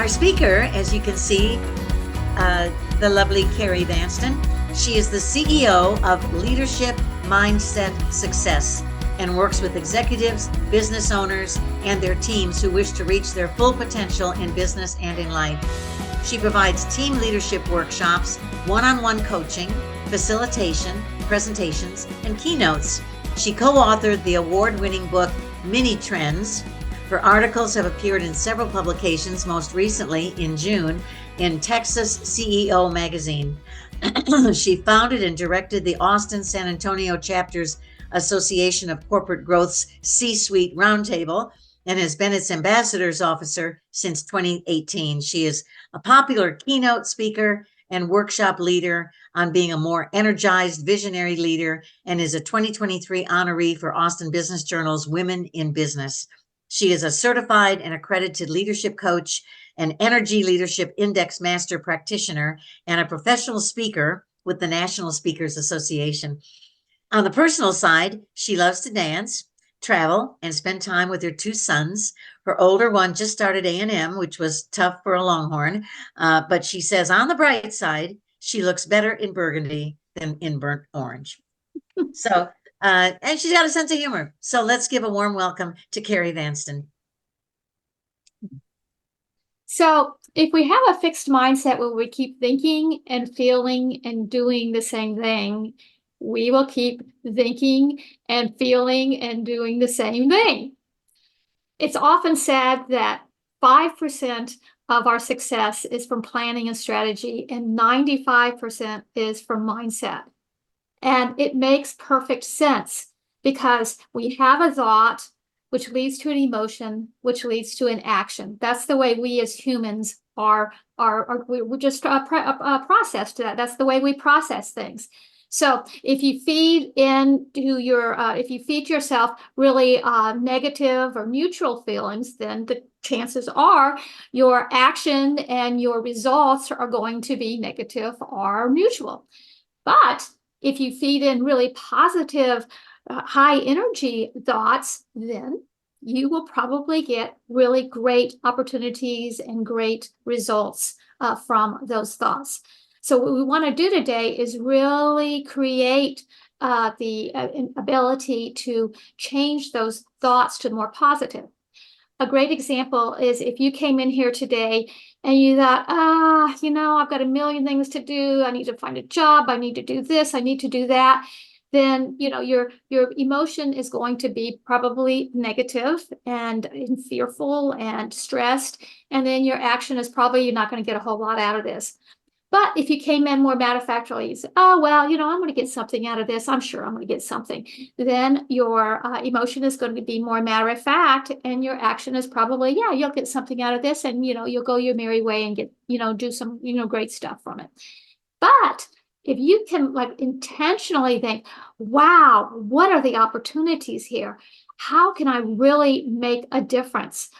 Our speaker, as you can see, the lovely Carrie Vanston. She is the CEO of Leadership Mindset Success and works with executives, business owners, and their teams who wish to reach their full potential in business and in life. She provides team leadership workshops, one-on-one coaching, facilitation, presentations, and keynotes. She co-authored the award-winning book, Mini Trends. Her articles have appeared in several publications, most recently in June in Texas CEO magazine. She founded and directed the Austin San Antonio Chapter's Association of Corporate Growth's C-Suite Roundtable and has been its ambassador's officer since 2018. She is a popular keynote speaker and workshop leader on being a more energized visionary leader and is a 2023 honoree for Austin Business Journal's Women in Business. She is a certified and accredited leadership coach, an Energy Leadership Index Master Practitioner, and a professional speaker with the National Speakers Association. On the personal side, she loves to dance, travel, and spend time with her two sons. Her older one just started A&M, which was tough for a Longhorn, but she says on the bright side, she looks better in burgundy than in burnt orange. So, and she's got a sense of humor. So let's give a warm welcome to Carrie Vanston. So if we have a fixed mindset where we keep thinking and feeling and doing the same thing, we will keep thinking and feeling and doing the same thing. It's often said that 5% of our success is from planning and strategy, and 95% is from mindset. And it makes perfect sense because we have a thought, which leads to an emotion, which leads to an action. That's the way we as humans we just process that. That's the way we process things. So if you feed if you feed yourself really negative or neutral feelings, then the chances are your action and your results are going to be negative or neutral. But if you feed in really positive, high energy thoughts, then you will probably get really great opportunities and great results from those thoughts. So what we want to do today is really create the ability to change those thoughts to more positive. A great example is if you came in here today and you thought, I've got a million things to do. I need to find a job. I need to do this. I need to do that. Then, your emotion is going to be probably negative and fearful and stressed. And then your action is probably you're not going to get a whole lot out of this. But if you came in more matter-of-factly, you say, I'm going to get something out of this. I'm sure I'm going to get something. Then your emotion is going to be more matter-of-fact, and your action is probably, you'll get something out of this, and, you'll go your merry way and get, do some, great stuff from it. But if you can intentionally think, wow, what are the opportunities here? How can I really make a difference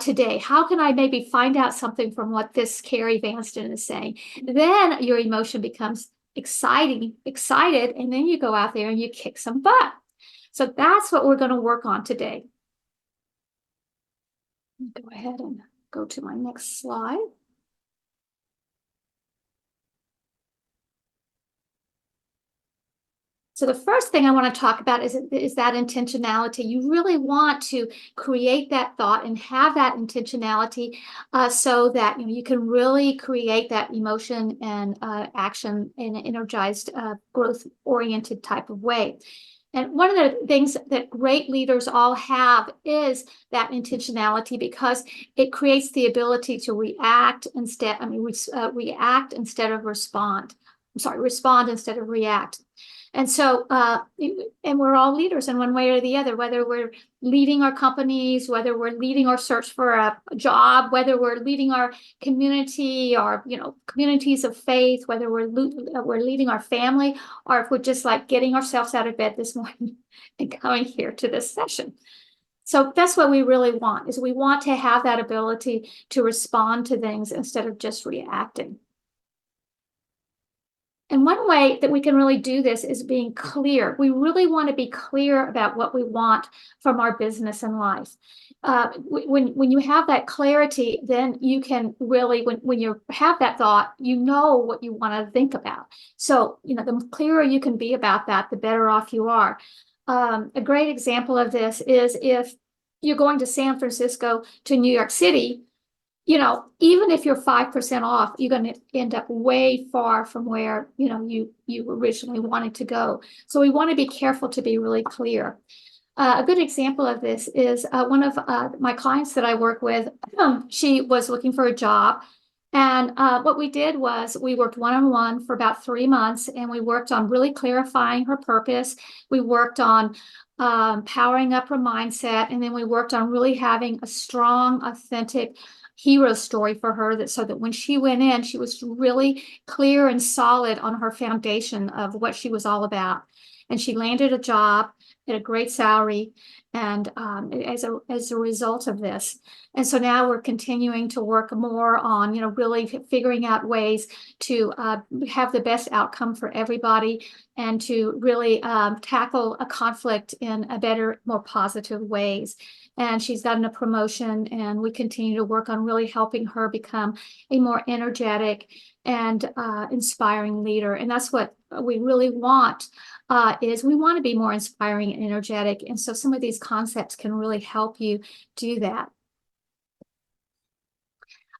today? How can I maybe find out something from what this Carrie Vanston is saying? Then your emotion becomes excited, and then you go out there and you kick some butt. So that's what we're going to work on today. Go ahead and go to my next slide. So the first thing I want to talk about is that intentionality. You really want to create that thought and have that intentionality so that you can really create that emotion and action in an energized, growth-oriented type of way. And one of the things that great leaders all have is that intentionality because it creates the ability to react instead of respond. Respond instead of react. And so, and we're all leaders in one way or the other, whether we're leading our companies, whether we're leading our search for a job, whether we're leading our community or, communities of faith, whether we're leading our family, or if we're just getting ourselves out of bed this morning and coming here to this session. So that's what we really want, is we want to have that ability to respond to things instead of just reacting. And one way that we can really do this is being clear. We really want to be clear about what we want from our business and life. When you have that clarity, then you can really, when you have that thought, you know what you want to think about. So, the clearer you can be about that, the better off you are. A great example of this is if you're going to San Francisco to New York City, even if you're 5% off, you're going to end up way far from where, you originally wanted to go. So we want to be careful to be really clear. A good example of this is one of my clients that I work with. She was looking for a job. And what we did was we worked one-on-one for about 3 months, and we worked on really clarifying her purpose. We worked on powering up her mindset, and then we worked on really having a strong, authentic hero story for her, so that when she went in, she was really clear and solid on her foundation of what she was all about. And she landed a job at a great salary, and as a result of this. And so now we're continuing to work more on, really figuring out ways to have the best outcome for everybody, and to really tackle a conflict in a better, more positive ways. And she's gotten a promotion, and we continue to work on really helping her become a more energetic and inspiring leader. And that's what we really want, is we want to be more inspiring and energetic. And so some of these concepts can really help you do that.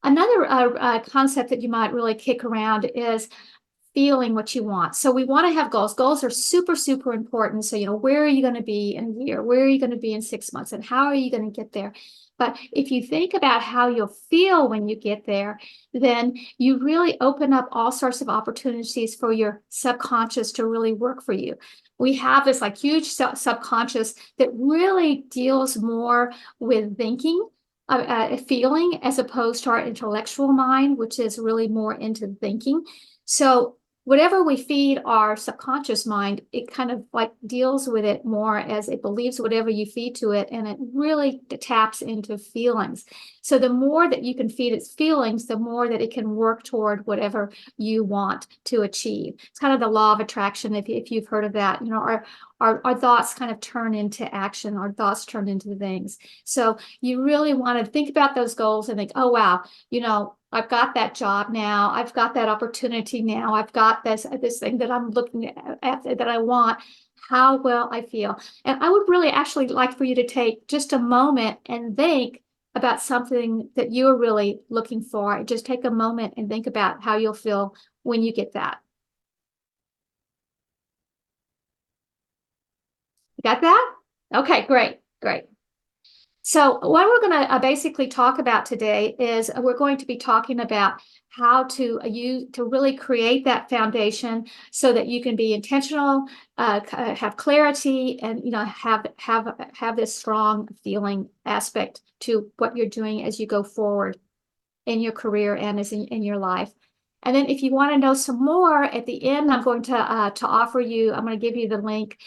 Another concept that you might really kick around is feeling what you want. So we want to have goals. Goals are super, super important. So, where are you going to be in a year? Where are you going to be in 6 months? And how are you going to get there? But if you think about how you'll feel when you get there, then you really open up all sorts of opportunities for your subconscious to really work for you. We have this huge subconscious that really deals more with thinking, feeling, as opposed to our intellectual mind, which is really more into thinking. So whatever we feed our subconscious mind, it kind of deals with it more as it believes whatever you feed to it, and it really taps into feelings. So the more that you can feed its feelings, the more that it can work toward whatever you want to achieve. It's kind of the law of attraction, if you've heard of that. Our thoughts kind of turn into action. Our thoughts turn into things. So you really want to think about those goals and think, oh, wow, I've got that job now. I've got that opportunity now. I've got this thing that I'm looking at that I want. How will I feel? And I would really actually like for you to take just a moment and think about something that you're really looking for. Just take a moment and think about how you'll feel when you get that. Got that? Okay, great. So what we're going to basically talk about today is we're going to be talking about how to really create that foundation so that you can be intentional, have clarity, and have this strong feeling aspect to what you're doing as you go forward in your career and as in your life. And then if you want to know some more, at the end, I'm going to I'm going to give you the link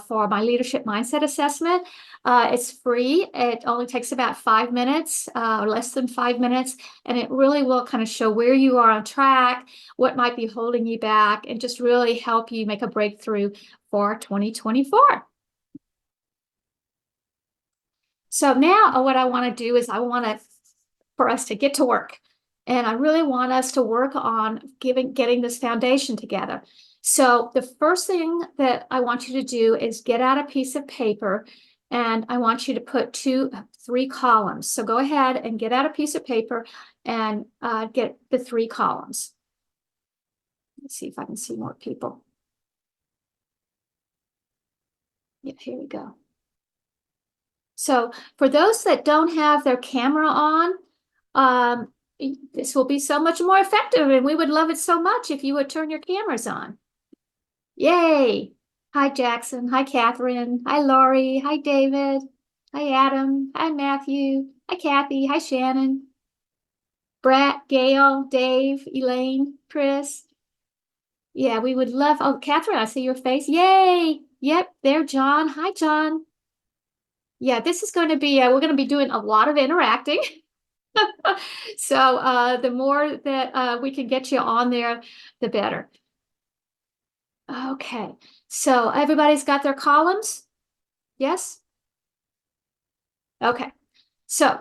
for my leadership mindset assessment. It's free. It only takes about 5 minutes, or less than 5 minutes, and it really will kind of show where you are on track, what might be holding you back, and just really help you make a breakthrough for 2024. So now what I want to do is for us to get to work. And I really want us to work on getting this foundation together. So the first thing that I want you to do is get out a piece of paper, and I want you to put 3 columns. So go ahead and get out a piece of paper and get the 3 columns. Let's see if I can see more people. Yeah, here we go. So for those that don't have their camera on, this will be so much more effective, and we would love it so much if you would turn your cameras on. Yay! Hi, Jackson. Hi, Catherine. Hi, Laurie. Hi, David. Hi, Adam. Hi, Matthew. Hi, Kathy. Hi, Shannon. Brett, Gail, Dave, Elaine, Chris. Yeah, we would love. Oh, Catherine, I see your face. Yay! Yep, there, John. Hi, John. Yeah, this is going to be, we're going to be doing a lot of interacting. So the more that we can get you on there, the better. Okay, so everybody's got their columns? Yes? Okay, so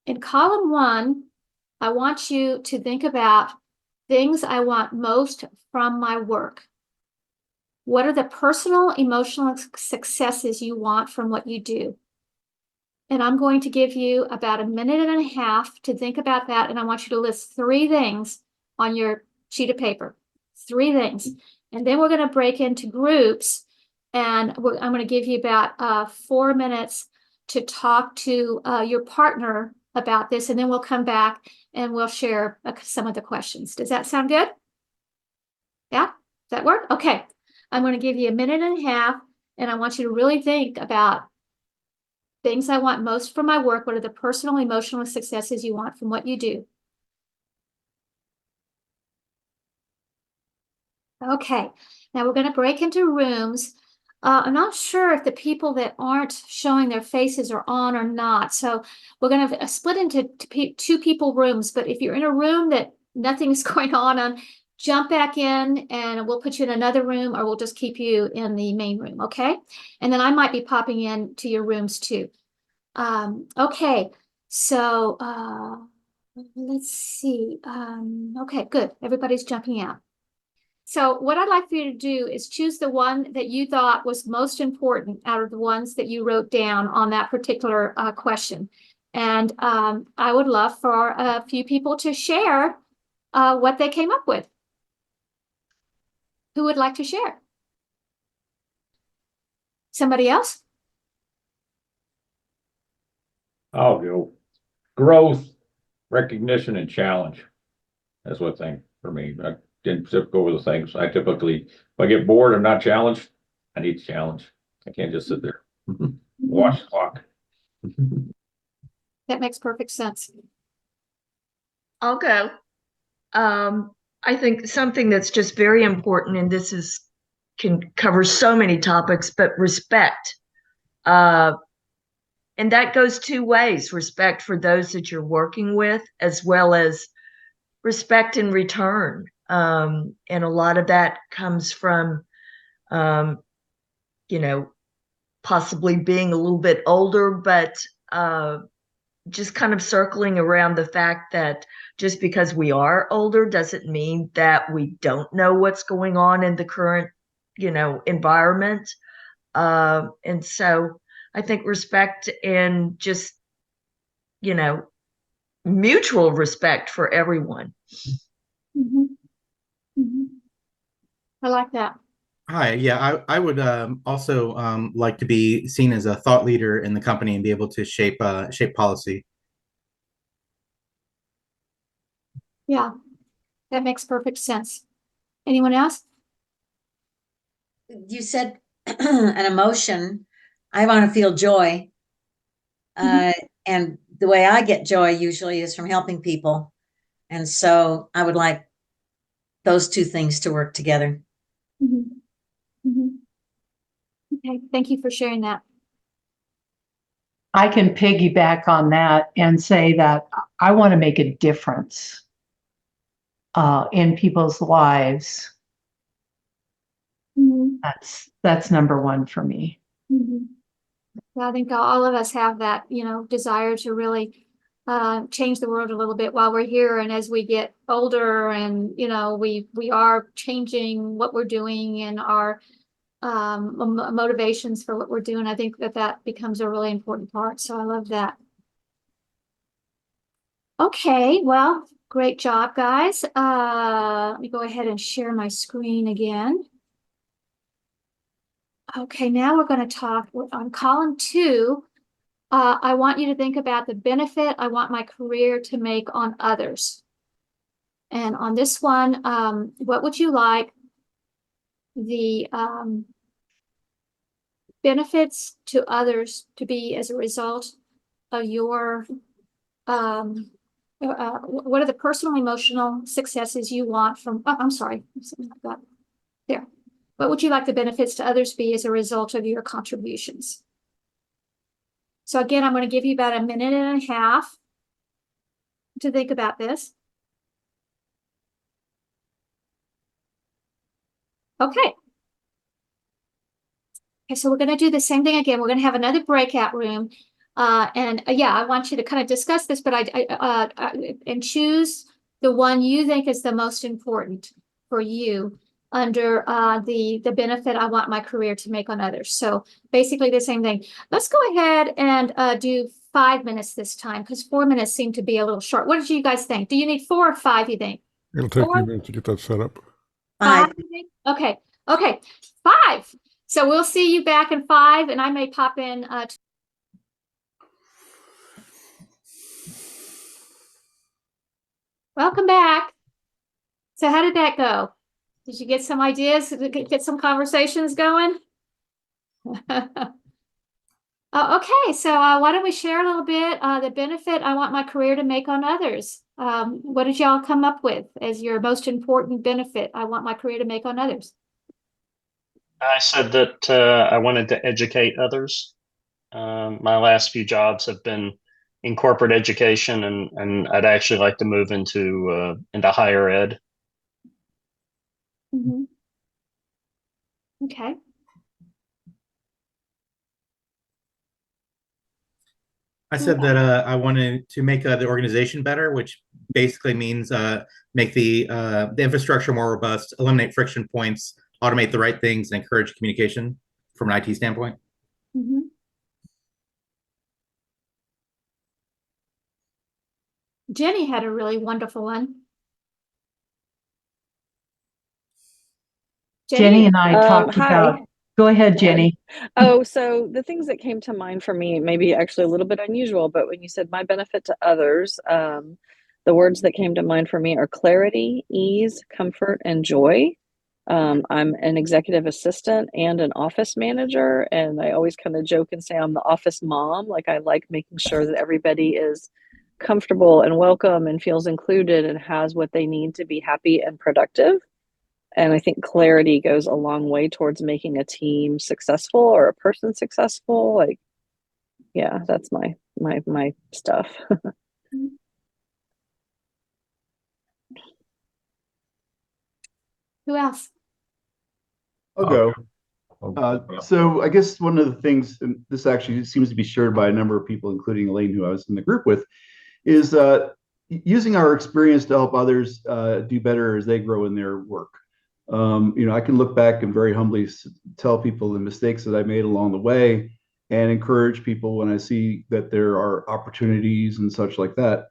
in column 1, I want you to think about things I want most from my work. What are the personal, emotional successes you want from what you do? And I'm going to give you about a minute and a half to think about that. And I want you to list 3 things on your sheet of paper, 3 things. And then we're going to break into groups. And I'm going to give you about 4 minutes to talk to your partner about this. And then we'll come back and we'll share some of the questions. Does that sound good? Yeah? Does that work? Okay. I'm going to give you a minute and a half. And I want you to really think about things I want most from my work. What are the personal, emotional successes you want from what you do? Okay, now we're going to break into rooms. I'm not sure if the people that aren't showing their faces are on or not. So we're going to split into 2 people rooms. But if you're in a room that nothing's going on, jump back in and we'll put you in another room, or we'll just keep you in the main room. Okay. And then I might be popping in to your rooms too. Okay, so let's see. Okay, good. Everybody's jumping out. So what I'd like for you to do is choose the one that you thought was most important out of the ones that you wrote down on that particular question. And I would love for a few people to share what they came up with. Who would like to share? Somebody else? I'll go. Growth, recognition, and challenge. That's what thing for me. I didn't go over the things. I typically, if I get bored, I'm not challenged. I need to challenge. I can't just sit there. Watch the clock. That makes perfect sense. I'll go. I think something that's just very important, and can cover so many topics, but respect. And that goes 2 ways: respect for those that you're working with, as well as respect in return. And a lot of that comes from, possibly being a little bit older, but just kind of circling around the fact that just because we are older doesn't mean that we don't know what's going on in the current, environment. And so I think respect and just, mutual respect for everyone. Mm-hmm. Mm-hmm. I like that. Hi, yeah, I would also like to be seen as a thought leader in the company and be able to shape policy. Yeah, that makes perfect sense. Anyone else? You said an emotion. I want to feel joy. And the way I get joy usually is from helping people. And so I would like those 2 things to work together. Mm-hmm. Mm-hmm. Okay, thank you for sharing that. I can piggyback on that and say that I want to make a difference in people's lives. Mm-hmm. That's number 1 for me. Mm-hmm. Well, I think all of us have that, desire to really change the world a little bit while we're here, and as we get older, and we are changing what we're doing and our motivations for what we're doing. I think that becomes a really important part. So I love that. Okay, well, great job, guys. Let me go ahead and share my screen again. Okay, now we're going to talk on column 2. I want you to think about the benefit I want my career to make on others. And on this one, what would you like the benefits to others to be as a result of your, what are the personal, emotional successes you want from, I'm sorry, something like that. There. What would you like the benefits to others be as a result of your contributions? So again, I'm going to give you about a minute and a half to think about this. Okay, Okay, so we're going to do the same thing again. We're going to have another breakout room. Yeah, I want you to kind of discuss this, but and choose the one you think is the most important for you under the benefit I want my career to make on others. So basically the same thing. Let's go ahead and do 5 minutes this time, because 4 minutes seem to be a little short. What did you guys think? Do you need 4 or 5, you think? It'll take me 4? a minute to get that set up. 5. You think? Okay, 5. So we'll see you back in 5, and I may pop in. Welcome back. So how did that go? Did you get some ideas? Get some conversations going? Okay, so why don't we share a little bit the benefit I want my career to make on others? What did y'all come up with as your most important benefit I want my career to make on others? I said that I wanted to educate others. My last few jobs have been in corporate education, and I'd actually like to move into higher ed. Mm-hmm. Okay. I said that I wanted to make the organization better, which basically means make the infrastructure more robust, eliminate friction points, automate the right things, and encourage communication from an IT standpoint. Mm-hmm. Jenny had a really wonderful one. Jenny and I talked Hi. about, go ahead, Jenny. Oh, so the things that came to mind for me, maybe actually a little bit unusual, but when you said my benefit to others, the words that came to mind for me are clarity, ease, comfort, and joy. I'm an executive assistant and an office manager, and I always kind of joke and say I'm the office mom. Like, I like making sure that everybody is comfortable and welcome and feels included and has what they need to be happy and productive. And I think clarity goes a long way towards making a team successful or a person successful. Like, yeah, that's my stuff. Who else? I'll go. Yeah. So I guess one of the things, and this actually seems to be shared by a number of people, including Elaine, who I was in the group with, is using our experience to help others do better as they grow in their work. I can look back and very humbly tell people the mistakes that I made along the way and encourage people when I see that there are opportunities and such like that.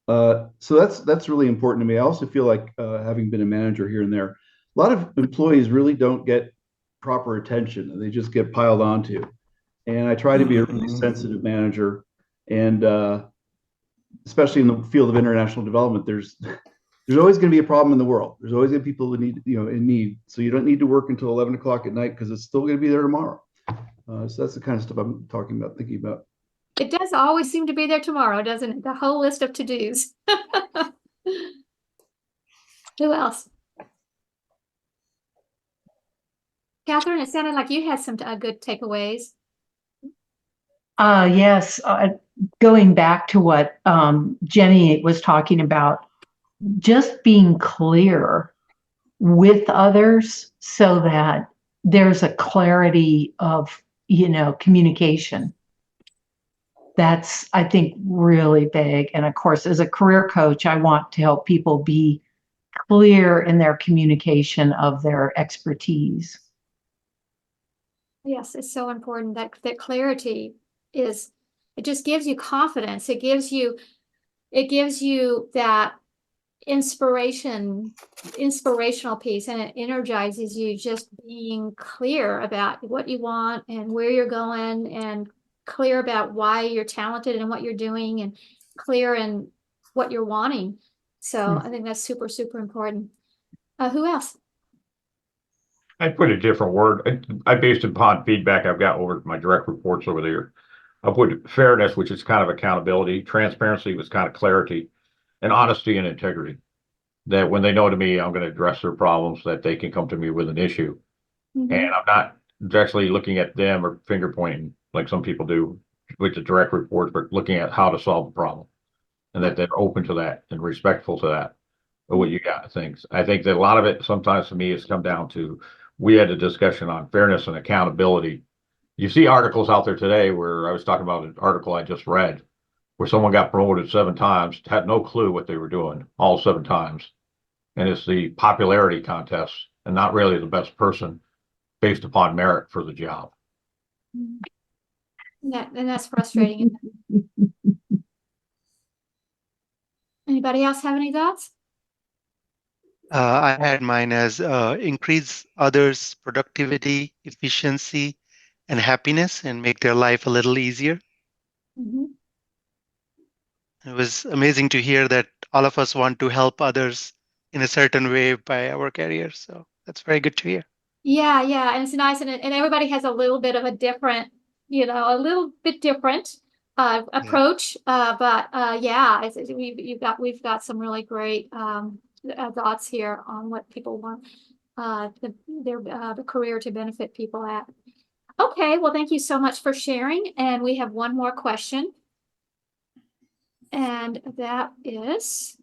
So that's really important to me. I also feel like having been a manager here and there, a lot of employees really don't get proper attention. They just get piled onto. And I try to be a really sensitive manager. And especially in the field of international development, there's always going to be a problem in the world. There's always going to be people that need, in need. So you don't need to work until 11 o'clock at night because it's still going to be there tomorrow. So that's the kind of stuff I'm talking about, thinking about. It does always seem to be there tomorrow, doesn't it? The whole list of to-dos. Who else? Catherine, it sounded like you had some good takeaways. Yes, going back to what Jenny was talking about, just being clear with others so that there's a clarity of, communication. That's, I think, really big. And of course, as a career coach, I want to help people be clear in their communication of their expertise. Yes, it's so important that clarity it just gives you confidence. It gives you that inspirational piece, and it energizes you just being clear about what you want and where you're going, and clear about why you're talented and what you're doing, and clear in what you're wanting. So I think that's super, super important. Who else? I put a different word. I based it upon feedback I've got over my direct reports over there. I put fairness, which is kind of accountability. Transparency was kind of clarity, and honesty and integrity. That when they know to me, I'm going to address their problems, that they can come to me with an issue. Mm-hmm. And I'm not actually looking at them or finger pointing like some people do with the direct reports, but looking at how to solve the problem, and that they're open to that and respectful to that. But what you got things. I think that a lot of it sometimes to me has come down to, we had a discussion on fairness and accountability, You see articles out there today where I was talking about an article I just read where someone got promoted 7 times, had no clue what they were doing all 7 times. And it's the popularity contest and not really the best person based upon merit for the job. And that's frustrating. Anybody else have any thoughts? I had mine as increase others' productivity, efficiency, and happiness and make their life a little easier. Mm-hmm. It was amazing to hear that all of us want to help others in a certain way by our career. So that's very good to hear. Yeah, and it's nice, and everybody has a little bit of a different, a little bit different approach. But yeah, we've got some really great thoughts here on what people want the career to benefit people at. Okay, well, thank you so much for sharing, and we have one more question, and that is,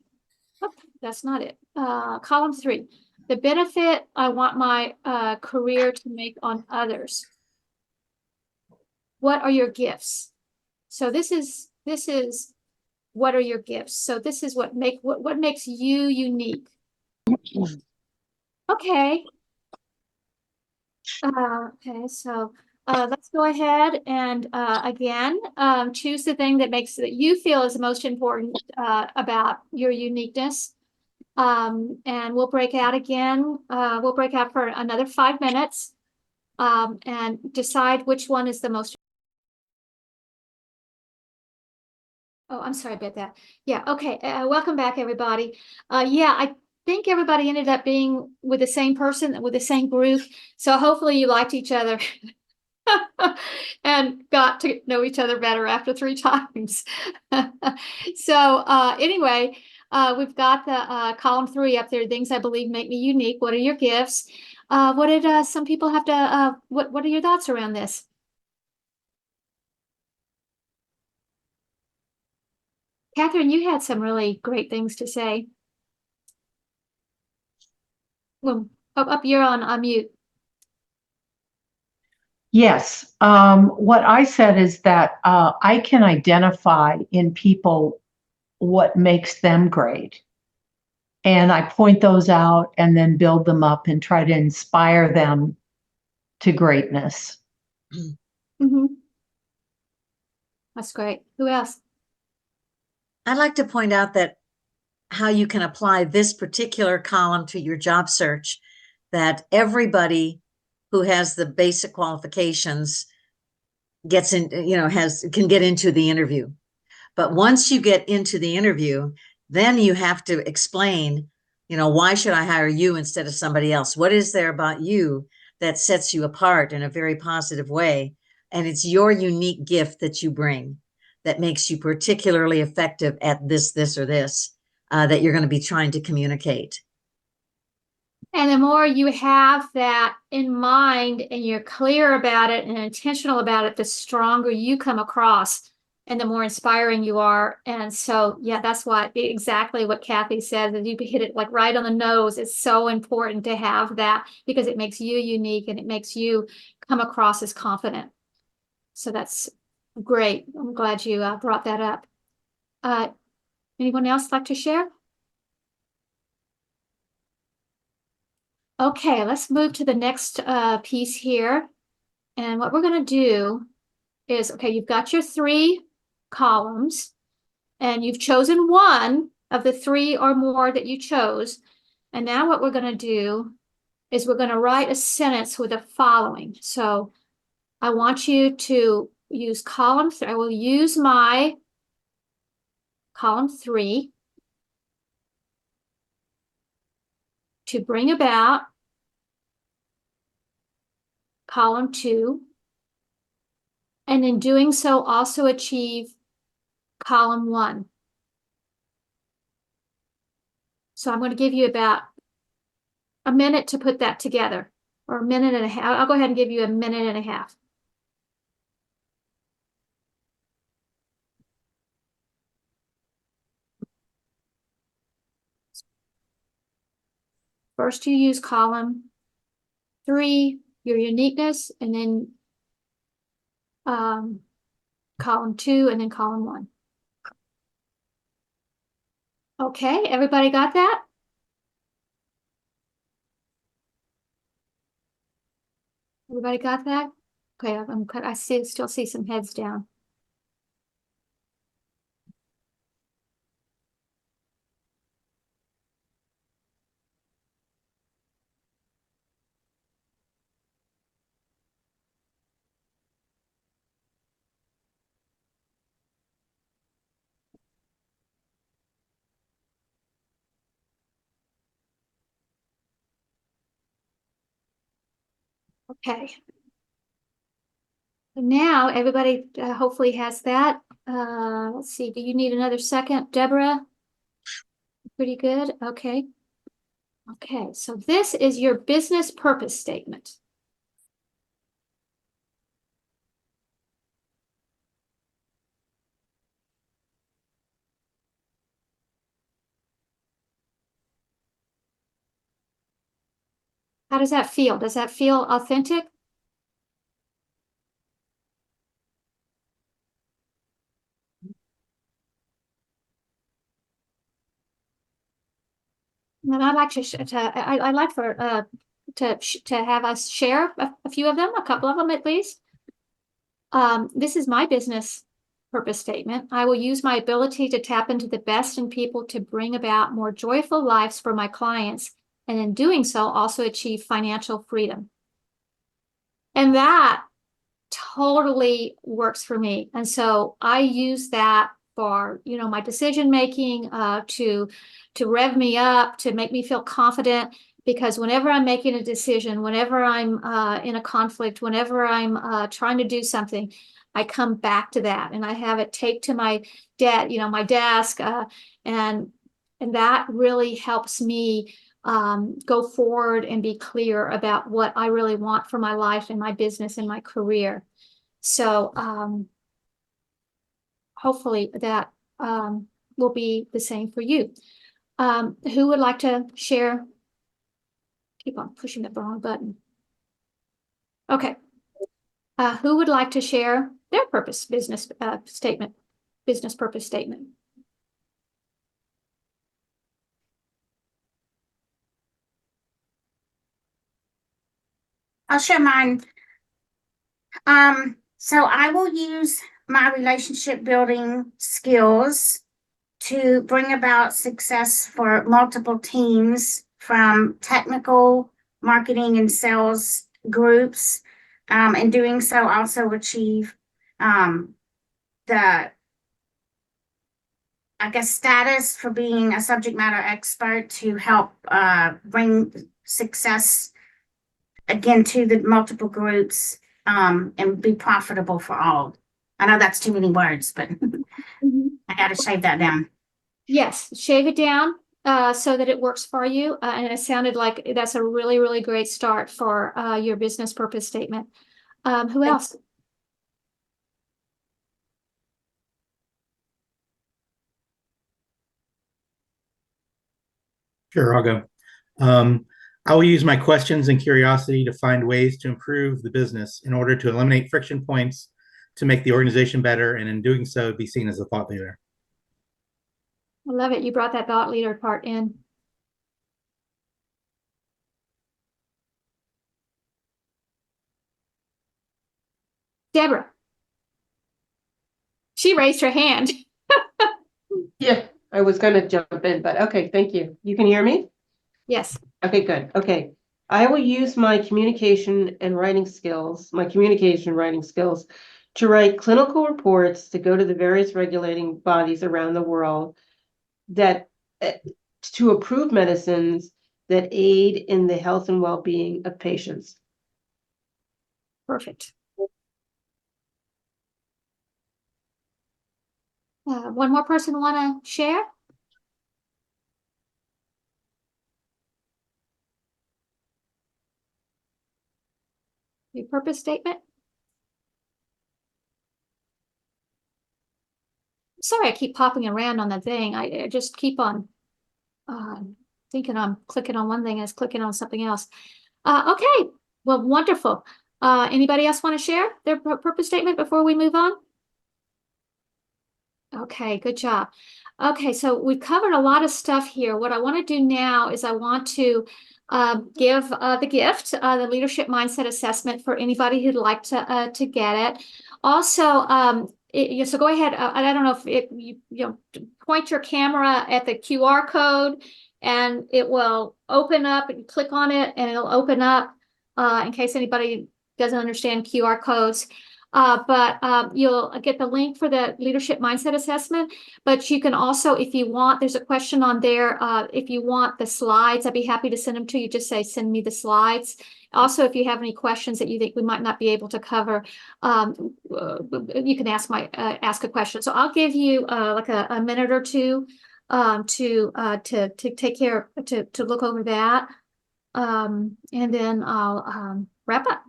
that's not it. Column 3. The benefit I want my career to make on others. What are your gifts? So this is what are your gifts? So this is what makes you unique. Okay. Okay, so let's go ahead and again choose the thing that you feel is the most important about your uniqueness. And we'll break out again. We'll break out for another 5 minutes and decide which one is the most. Oh, I'm sorry about that. Yeah, okay. Welcome back, everybody. Yeah, I think everybody ended up being with the same person, with the same group. So hopefully you liked each other and got to know each other better after 3 times. So anyway, we've got the column 3 up there, things I believe make me unique. What are your gifts? What did some people have to, what are your thoughts around this? Catherine, you had some really great things to say. Well, up you're on mute. Yes. What I said is that I can identify in people what makes them great. And I point those out and then build them up and try to inspire them to greatness. Mm-hmm. That's great. Who else? I'd like to point out that how you can apply this particular column to your job search, that everybody who has the basic qualifications gets in, can get into the interview. But once you get into the interview, then you have to explain, why should I hire you instead of somebody else? What is there about you that sets you apart in a very positive way? And it's your unique gift that you bring that makes you particularly effective at this, or this, that you're going to be trying to communicate. And the more you have that in mind and you're clear about it and intentional about it, the stronger you come across and the more inspiring you are. And so, yeah, that's exactly what Kathy said, that you hit it like right on the nose. It's so important to have that because it makes you unique and it makes you come across as confident. So that's great. I'm glad you brought that up. Anyone else like to share? Okay, let's move to the next piece here. And what we're going to do is, okay, you've got your 3 columns and you've chosen one of the 3 or more that you chose. And now what we're going to do is we're going to write a sentence with the following. So I want you to use column 3. I will use my column 3 to bring about column 2, and in doing so also achieve column 1. So I'm going to give you about a minute to put that together, or a minute and a half. I'll go ahead and give you a minute and a half. First, you use column 3, your uniqueness, and then column 2, and then column 1. Okay, everybody got that? Everybody got that? Okay, I still see some heads down. Okay. Now everybody hopefully has that. Let's see, do you need another second, Deborah? Pretty good, okay. Okay, so this is your business purpose statement. How does that feel? Does that feel authentic? And I'd like I'd like for to have us share a few of them, a couple of them at least. This is my business purpose statement. I will use my ability to tap into the best in people to bring about more joyful lives for my clients, and in doing so, also achieve financial freedom. And that totally works for me. And so I use that for, you know, my decision making, to rev me up, to make me feel confident, because whenever I'm making a decision, whenever I'm in a conflict, whenever I'm trying to do something, I come back to that and I have it taped to my my desk, and that really helps me go forward and be clear about what I really want for my life and my business and my career. So hopefully that will be the same for you. Who would like to share? Keep on pushing the wrong button. Okay. Who would like to share their business purpose statement? I'll share mine. So I will use my relationship building skills to bring about success for multiple teams from technical, marketing, and sales groups. And doing so also achieve the, I guess, status for being a subject matter expert to help bring success again to the multiple groups, and be profitable for all. I know that's too many words, but I got to shave that down. Yes, shave it down so that it works for you. And it sounded like that's a really, really great start for your business purpose statement. Who else? Sure, I'll go. I will use my questions and curiosity to find ways to improve the business in order to eliminate friction points to make the organization better, and in doing so, be seen as a thought leader. I love it. You brought that thought leader part in. Deborah. She raised her hand. Yeah, I was going to jump in, but okay, thank you. You can hear me? Yes. Okay, good. Okay. I will use my communication writing skills to write clinical reports to go to the various regulating bodies around the world that to approve medicines that aid in the health and well-being of patients. Perfect. One more person want to share? Your purpose statement? Sorry, I keep popping around on the thing. I just keep on thinking I'm clicking on one thing and it's clicking on something else. Okay, well, wonderful. Anybody else want to share their purpose statement before we move on? Okay, good job. Okay, so we've covered a lot of stuff here. What I want to do now is I want to give the gift, the leadership mindset assessment for anybody who'd like to get it. Also, so go ahead. I don't know if you point your camera at the QR code, and it will open up. And you click on it, and it'll open up. In case anybody doesn't understand QR codes. But you'll get the link for the leadership mindset assessment. But you can also, if you want, there's a question on there. If you want the slides, I'd be happy to send them to you. Just say, send me the slides. Also, if you have any questions that you think we might not be able to cover, you can ask a question. So I'll give you like a minute or two to take care, to look over that. And then I'll wrap up.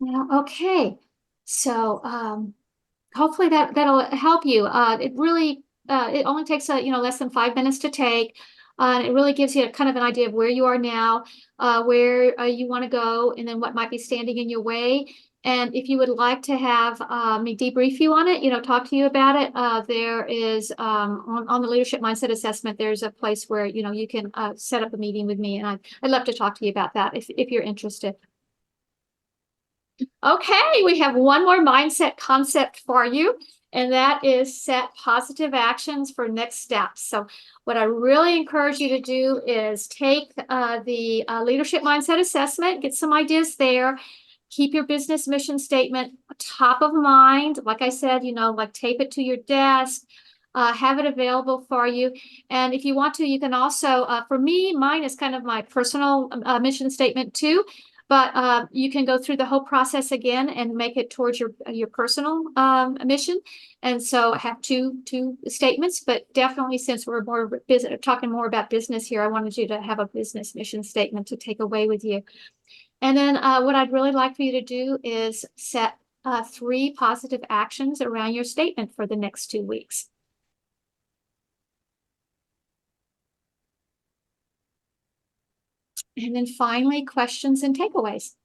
Yeah, okay. So hopefully that'll help you. It really it only takes less than 5 minutes to take. It really gives you kind of an idea of where you are now, where you want to go, and then what might be standing in your way. And if you would like to have me debrief you on it, talk to you about it, there is on the leadership mindset assessment, there's a place where you can set up a meeting with me, and I'd love to talk to you about that if you're interested. Okay, we have one more mindset concept for you, and that is set positive actions for next steps. So what I really encourage you to do is take the leadership mindset assessment, get some ideas there, keep your business mission statement top of mind. Like I said, like tape it to your desk, have it available for you. And if you want to, you can also, for me, mine is kind of my personal mission statement too. But you can go through the whole process again and make it towards your personal mission. And so I have two statements, but definitely since we're talking more about business here, I wanted you to have a business mission statement to take away with you. And then what I'd really like for you to do is set 3 positive actions around your statement for the next 2 weeks. And then finally, questions and takeaways.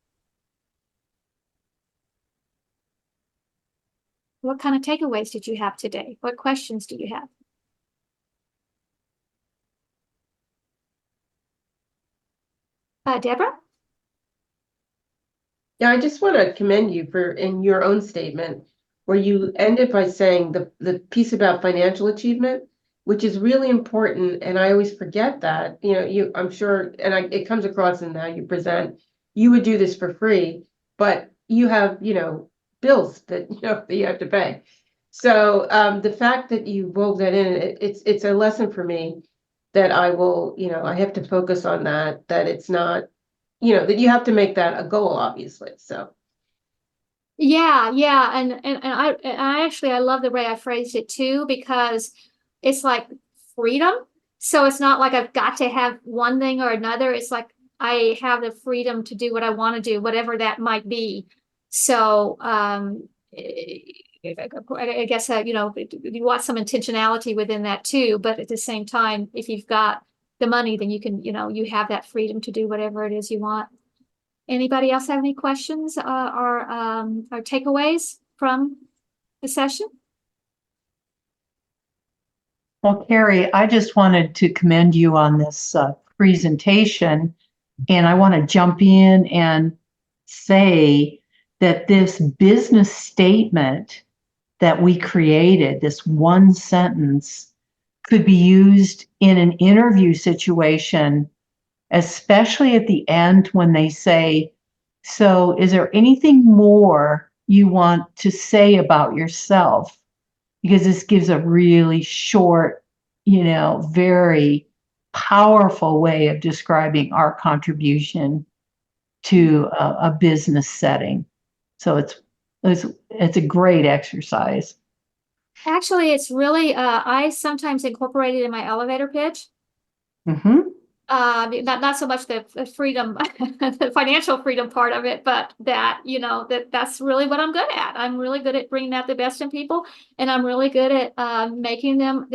What kind of takeaways did you have today? What questions do you have? Deborah? Yeah, I just want to commend you for in your own statement where you ended by saying the piece about financial achievement, which is really important. And I always forget that, I'm sure, and it comes across in how you present, you would do this for free, but you have, bills that, that you have to pay. So the fact that you wove that in, it's a lesson for me that I will, I have to focus on that it's not, that you have to make that a goal, obviously. So. Yeah. And I actually, I love the way I phrased it too, because it's like freedom. So it's not like I've got to have one thing or another. It's like I have the freedom to do what I want to do, whatever that might be. So I guess, you want some intentionality within that too. But at the same time, if you've got the money, then you can, you have that freedom to do whatever it is you want. Anybody else have any questions or takeaways from the session? Well, Carrie, I just wanted to commend you on this presentation, and I want to jump in and say that this business statement that we created, this one sentence, could be used in an interview situation, especially at the end when they say, so is there anything more you want to say about yourself? Because this gives a really short, very powerful way of describing our contribution to a business setting. So it's a great exercise. Actually, it's really, I sometimes incorporate it in my elevator pitch. Mm-hmm. not so much the freedom, the financial freedom part of it, but that, that's really what I'm good at. I'm really good at bringing out the best in people, and I'm really good at making them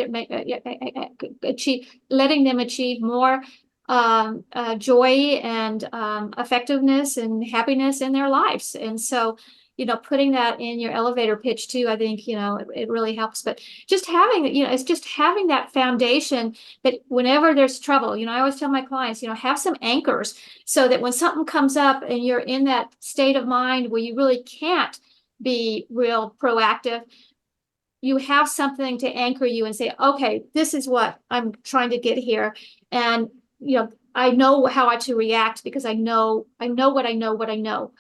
letting them achieve more joy and effectiveness and happiness in their lives. And so, putting that in your elevator pitch too, I think, it really helps. But just having, it's just having that foundation that whenever there's trouble, I always tell my clients, have some anchors so that when something comes up and you're in that state of mind where you really can't be real proactive, you have something to anchor you and say, okay, this is what I'm trying to get here. And, I know how to react because I know what I know.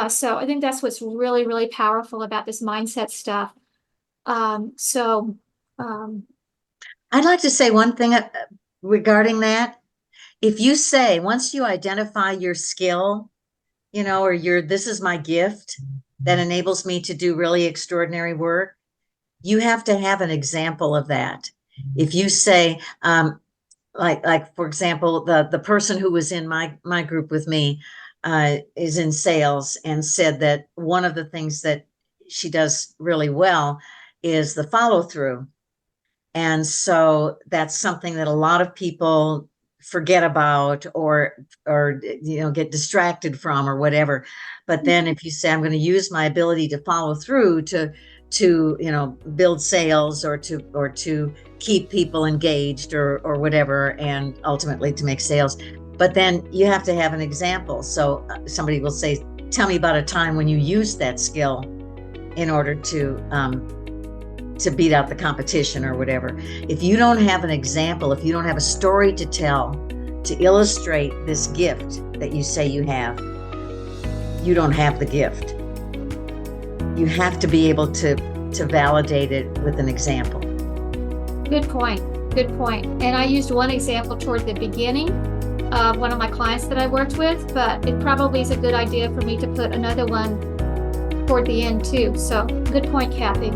So I think that's what's really, really powerful about this mindset stuff. I'd like to say one thing regarding that. If you say, once you identify your skill, or this is my gift that enables me to do really extraordinary work, you have to have an example of that. If you say, like for example, the person who was in my group with me is in sales and said that one of the things that she does really well is the follow through. And so that's something that a lot of people forget about or get distracted from or whatever. But then if you say, I'm going to use my ability to follow through to build sales or to keep people engaged or whatever, and ultimately to make sales. But then you have to have an example. So somebody will say, tell me about a time when you used that skill in order to beat out the competition or whatever. If you don't have an example, if you don't have a story to tell to illustrate this gift that you say you have, you don't have the gift. You have to be able to validate it with an example. Good point. And I used one example toward the beginning of one of my clients that I worked with, but it probably is a good idea for me to put another one toward the end too. So good point, Kathy.